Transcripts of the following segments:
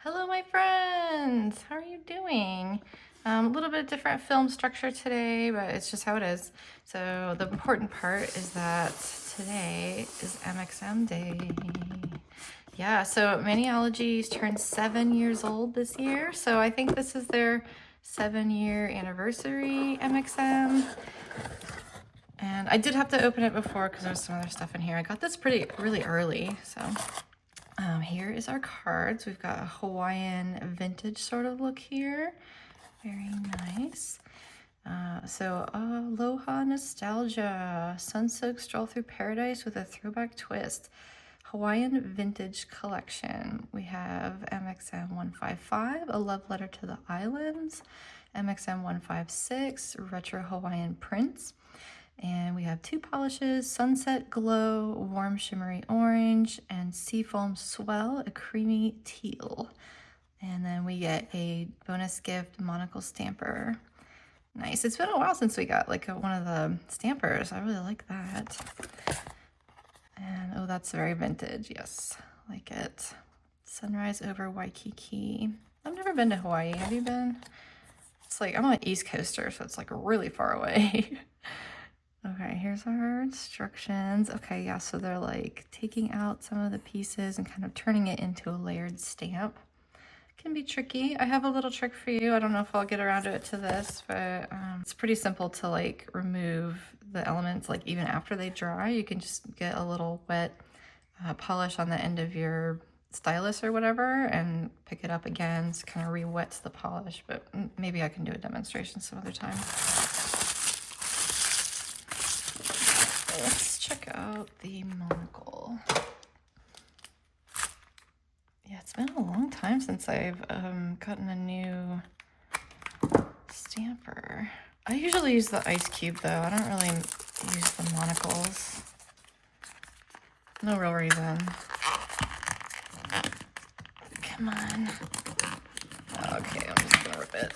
Hello, my friends. How are you doing? A little bit different film structure today, but it's just how it is. So the important part is that today is MxM Day. Yeah, so Maniology's turned 7 years old this year. So I think this is their 7-year anniversary MxM. And I did have to open it before because there's some other stuff in here. I got this really early, so... here is our cards. We've got a Hawaiian vintage sort of look here. Very nice. So Aloha Nostalgia, Sun-Soaked Stroll Through Paradise with a Throwback Twist. Hawaiian Vintage Collection. We have MxM 155, A Love Letter to the Islands. MxM 156, Retro Hawaiian Prints. And we have 2 polishes, Sunset Glow, Warm Shimmery Orange, and Seafoam Swell, a creamy teal. And then we get a bonus gift, Monocle Stamper. Nice. It's been a while since we got like one of the stampers. I really like that. And oh, that's very vintage. Yes, like it. Sunrise over Waikiki. I've never been to Hawaii. Have you been? It's like, I'm an East Coaster, so it's like really far away. Okay, here's our instructions. Okay, yeah, so they're like taking out some of the pieces and kind of turning it into a layered stamp. Can be tricky. I have a little trick for you. I don't know if I'll get around to it to this, but it's pretty simple to like remove the elements like even after they dry. You can just get a little wet polish on the end of your stylus or whatever and pick it up again. So kind of re-wets the polish, but maybe I can do a demonstration some other time. Let's check out the monocle. Yeah, it's been a long time since I've gotten a new stamper. I usually use the ice cube though. I don't really use the monocles. No real reason. Come on. Okay, I'm just gonna rip it.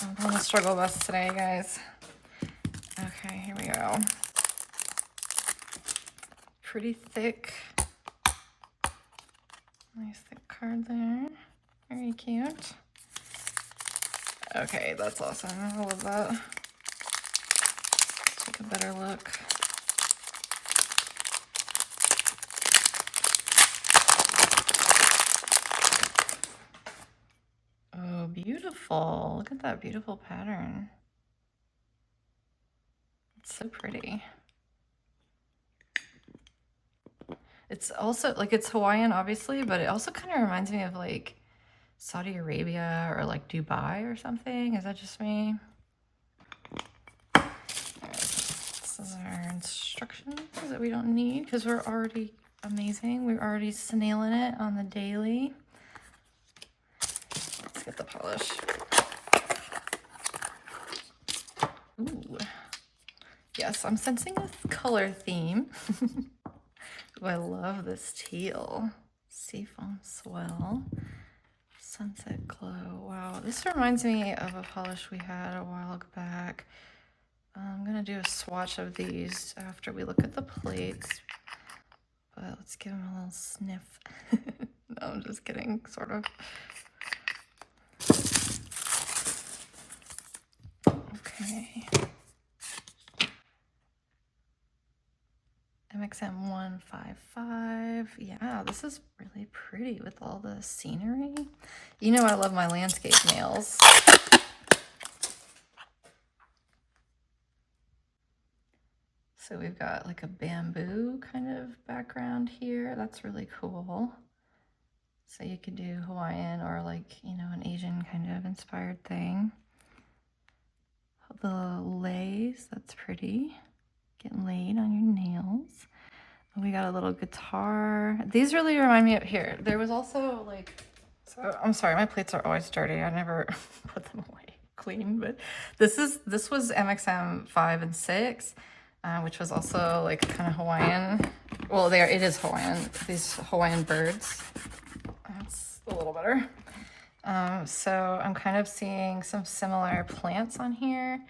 I'm on the struggle bus today, guys. Okay, here we go. Pretty thick. Nice thick card there. Very cute. Okay, that's awesome. I love that. Let's take a better look. Oh, beautiful. Look at that beautiful pattern. It's so pretty. It's also, like, it's Hawaiian, obviously, but it also kind of reminds me of, like, Saudi Arabia or, like, Dubai or something. Is that just me? This is our instructions that we don't need because we're already amazing. We're already nailing it on the daily. Let's get the polish. Ooh. Yes, I'm sensing a color theme. Ooh, I love this teal. Seafoam Swell. Sunset Glow. Wow, this reminds me of a polish we had a while back. I'm gonna do a swatch of these after we look at the plates, but let's give them a little sniff. No, I'm just kidding, sort of. Okay. MxM 155. Yeah, this is really pretty with all the scenery. You know I love my landscape nails. So we've got like a bamboo kind of background here. That's really cool. So you could do Hawaiian or like, you know, an Asian kind of inspired thing. The lace, that's pretty. Getting laid on your nails. We got a little guitar. These really remind me of here. There was also like, so I'm sorry, my plates are always dirty. I never put them away clean, but this was MxM 5 and 6, which was also like kind of Hawaiian. Well, it is Hawaiian. These Hawaiian birds. That's a little better. So I'm kind of seeing some similar plants on here.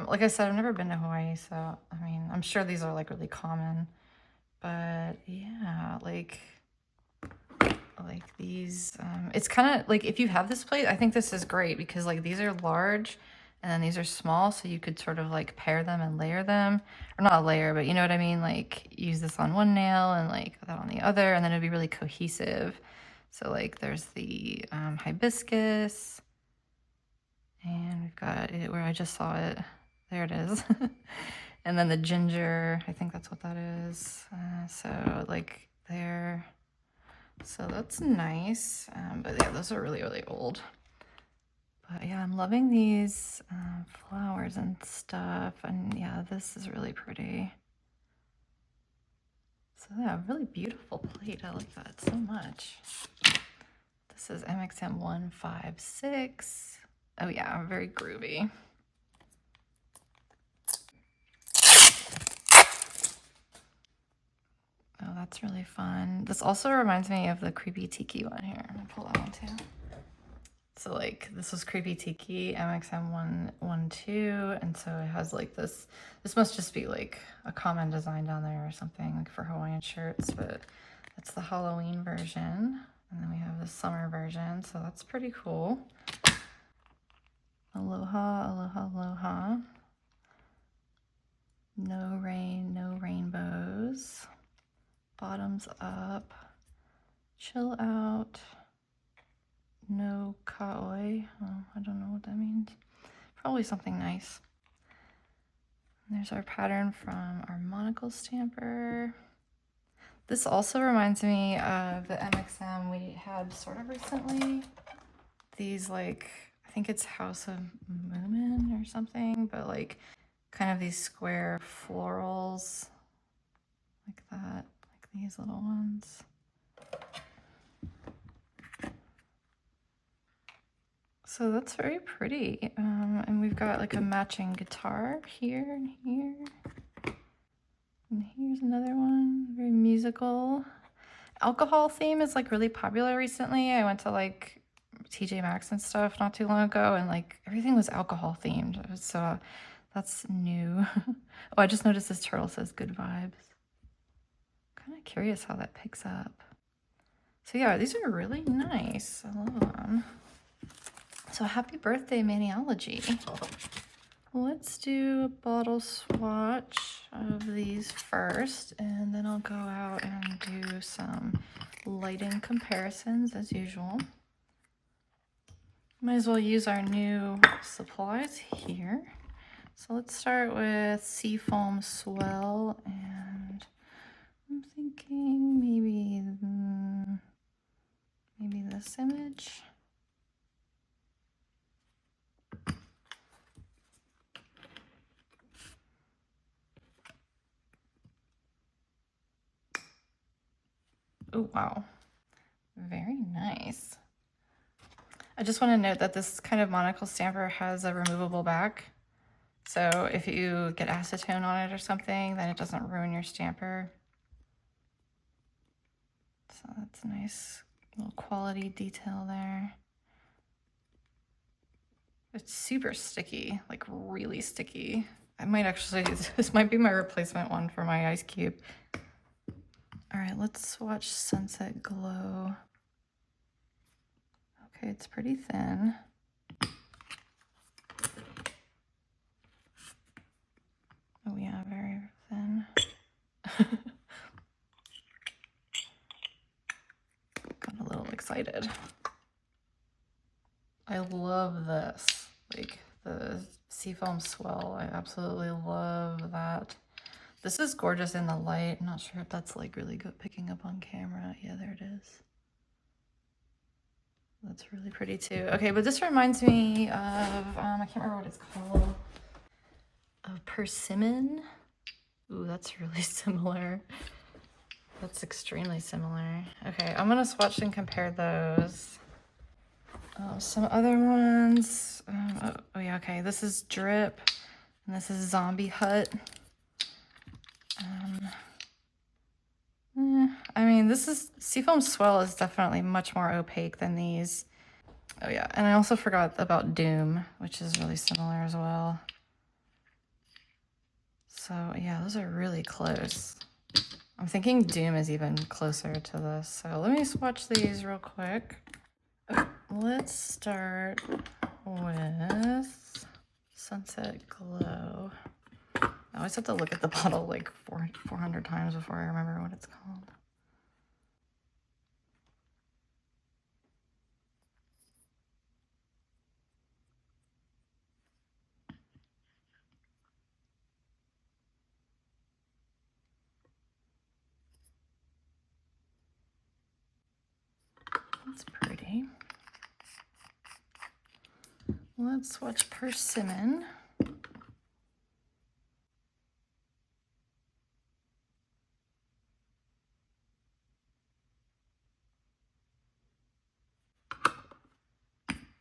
Like I said, I've never been to Hawaii, so I mean, I'm sure these are like really common, But yeah, like these, it's kind of like if you have this plate, I think this is great because like these are large and then these are small, so you could sort of like pair them and layer them, or not a layer, but you know what I mean? Like use this on one nail and like that on the other, and then it'd be really cohesive. So like there's the hibiscus, and we've got it where I just saw it. There it is. And then the ginger, I think that's what that is. So like there. So that's nice. But yeah, those are really, really old. But yeah, I'm loving these flowers and stuff. And yeah, this is really pretty. So yeah, really beautiful plate. I like that so much. This is MxM 156. Oh yeah, very groovy. Oh, that's really fun. This also reminds me of the Creepy Tiki one here. I'm gonna pull that one too. So like this was Creepy Tiki MxM 112, and so it has like this must just be like a common design down there or something, like for Hawaiian shirts, but that's the Halloween version. And then we have the summer version, so that's pretty cool. Aloha, aloha, aloha. No rain, no rainbows. Bottoms up. Chill out. No kaoi. Oh, I don't know what that means. Probably something nice. And there's our pattern from our monocle stamper. This also reminds me of the MxM we had sort of recently. These like, I think it's House of Moomin or something, but like kind of these square florals like that, like these little ones. So that's very pretty. And we've got like a matching guitar here and here. And here's another one, very musical. Alcohol theme is like really popular recently. I went to like TJ Maxx and stuff not too long ago, and like everything was alcohol themed. So that's new. Oh, I just noticed this turtle says good vibes. Kind of curious how that picks up. So yeah, these are really nice. I love them. So happy birthday, Maniology. Let's do a bottle swatch of these first, and then I'll go out and do some lighting comparisons as usual. Might as well use our new supplies here. So let's start with Seafoam Swell, and I'm thinking maybe this image. Oh, wow. Very nice. I just want to note that this kind of monocle stamper has a removable back. So if you get acetone on it or something, then it doesn't ruin your stamper. So that's a nice little quality detail there. It's super sticky, like really sticky. I might actually, this might be my replacement one for my ice cube. All right, let's swatch Sunset Glow. Okay, it's pretty thin. Oh yeah, very thin. Got a little excited. I love this, like the Seafoam Swell. I absolutely love that. This is gorgeous in the light. I'm not sure if that's like really good picking up on camera. Yeah, there it is. That's really pretty too. Okay, but this reminds me of, I can't remember what it's called. Of Persimmon. Ooh, that's really similar. That's extremely similar. Okay, I'm gonna swatch and compare those. Some other ones. Oh yeah, okay. This is Drip, and this is Zombie Hut. I mean, this is Seafoam Swell is definitely much more opaque than these. Oh yeah, and I also forgot about Doom, which is really similar as well. So yeah, those are really close. I'm thinking Doom is even closer to this. So let me swatch these real quick. Okay, let's start with Sunset Glow. I always have to look at the bottle like 400 times before I remember what it's called. That's pretty. Let's swatch Persimmon.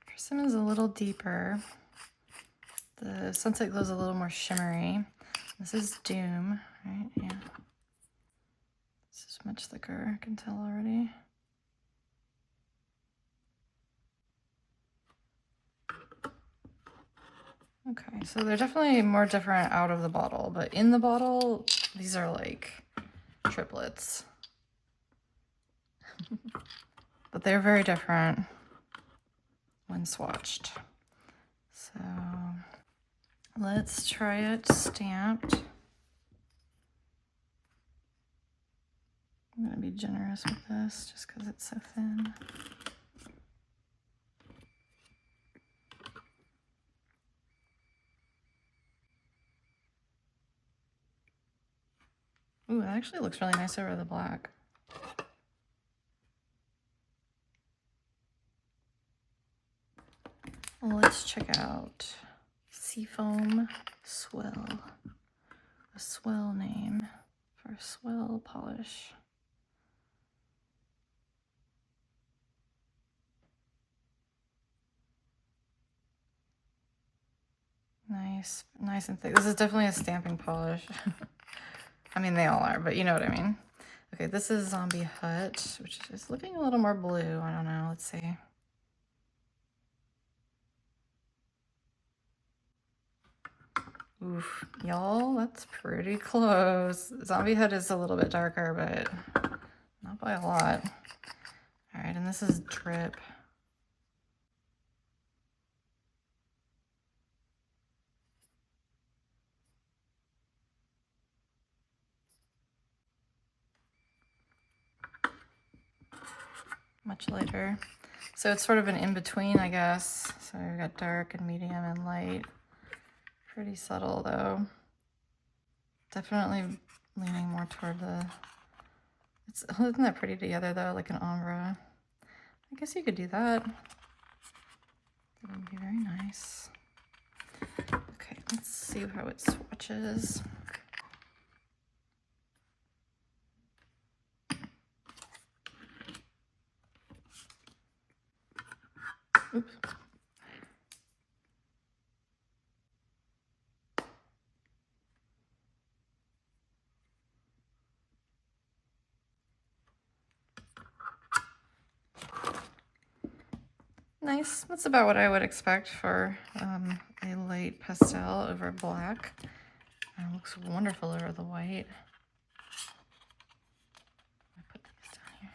Persimmon's a little deeper. The Sunset Glow's a little more shimmery. This is Doom, right? Yeah. This is much thicker, I can tell already. Okay, so they're definitely more different out of the bottle, but in the bottle, these are like triplets. But they're very different when swatched. So let's try it stamped. I'm gonna be generous with this just because it's so thin. Ooh, it actually looks really nice over the black. Let's check out Seafoam Swell. A swell name for swell polish. Nice, nice and thick. This is definitely a stamping polish. I mean, they all are, but you know what I mean. Okay, this is Zombie Hut, which is looking a little more blue. I don't know, let's see. Oof, y'all, that's pretty close. Zombie Hut is a little bit darker, but not by a lot. All right, and this is Drip. Much lighter. So it's sort of an in-between, I guess. So we've got dark and medium and light. Pretty subtle though. Definitely leaning more toward the, isn't that pretty together though, like an ombre? I guess you could do that. That would be very nice. Okay, let's see how it swatches. Oops. Nice. That's about what I would expect for a light pastel over black. It looks wonderful over the white. Let me put these down here.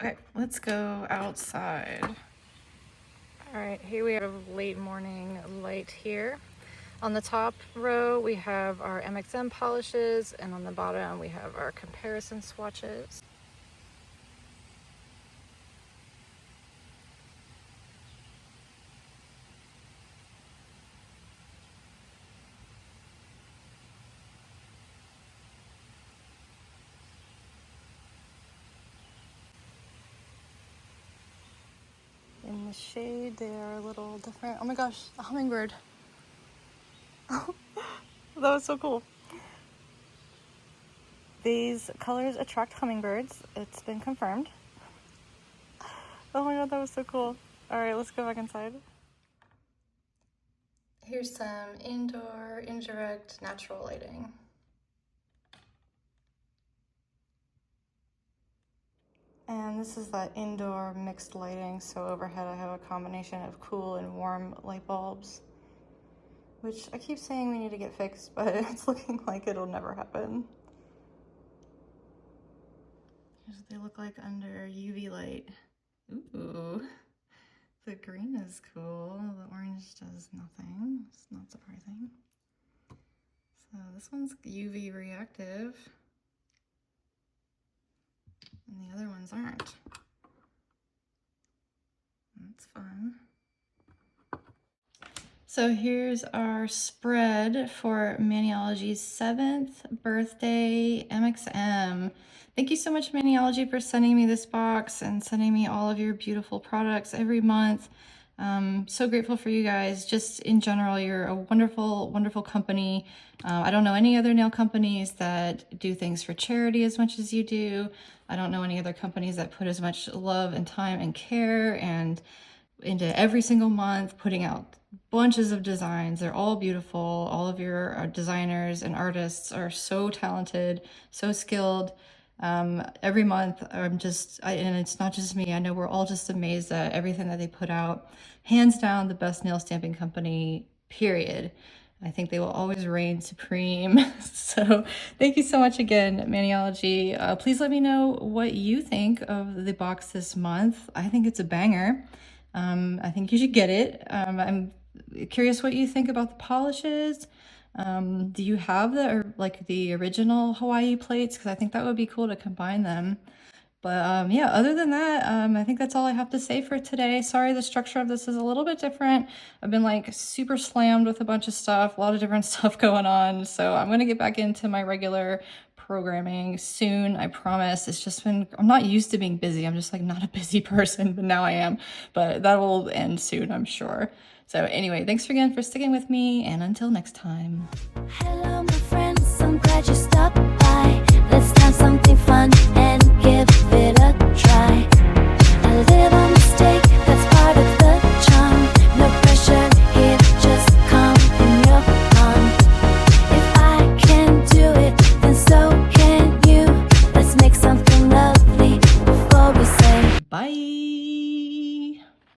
Okay, let's go outside. All right, here we have late morning light here. On the top row, we have our MxM polishes, and on the bottom, we have our comparison swatches. In the shade, they are a little different. Oh my gosh, a hummingbird. That was so cool. These colors attract hummingbirds. It's been confirmed. Oh my god, that was so cool. All right, let's go back inside. Here's some indoor, indirect, natural lighting. And this is that indoor mixed lighting. So overhead I have a combination of cool and warm light bulbs, which I keep saying we need to get fixed, but it's looking like it'll never happen. Here's what they look like under UV light. Ooh, the green is cool. The orange does nothing. It's not surprising. So this one's UV reactive, and the other ones aren't. That's fun. So here's our spread for Maniology's 7th birthday MxM. Thank you so much, Maniology, for sending me this box and sending me all of your beautiful products every month. So grateful for you guys. Just in general, you're a wonderful, wonderful company. I don't know any other nail companies that do things for charity as much as you do. I don't know any other companies that put as much love and time and care and into every single month, putting out bunches of designs. They're all beautiful. All of your designers and artists are so talented, so skilled. Every month and it's not just me, I know we're all just amazed at everything that they put out. Hands down, the best nail stamping company, period. I think they will always reign supreme. So thank you so much again, Maniology. Please let me know what you think of the box this month. I think it's a banger. I think you should get it. I'm curious what you think about the polishes. Do you have the original Hawaii plates? Because I think that would be cool to combine them. But yeah, other than that, I think that's all I have to say for today. Sorry, the structure of this is a little bit different. I've been like super slammed with a bunch of stuff, a lot of different stuff going on. So I'm gonna get back into my regular programming soon, I promise. It's just been, I'm not used to being busy. I'm just like not a busy person, but now I am. But that will end soon, I'm sure. So anyway, thanks again for sticking with me, and until next time. Hello, my friends. I'm glad you stopped by. Let's have something fun and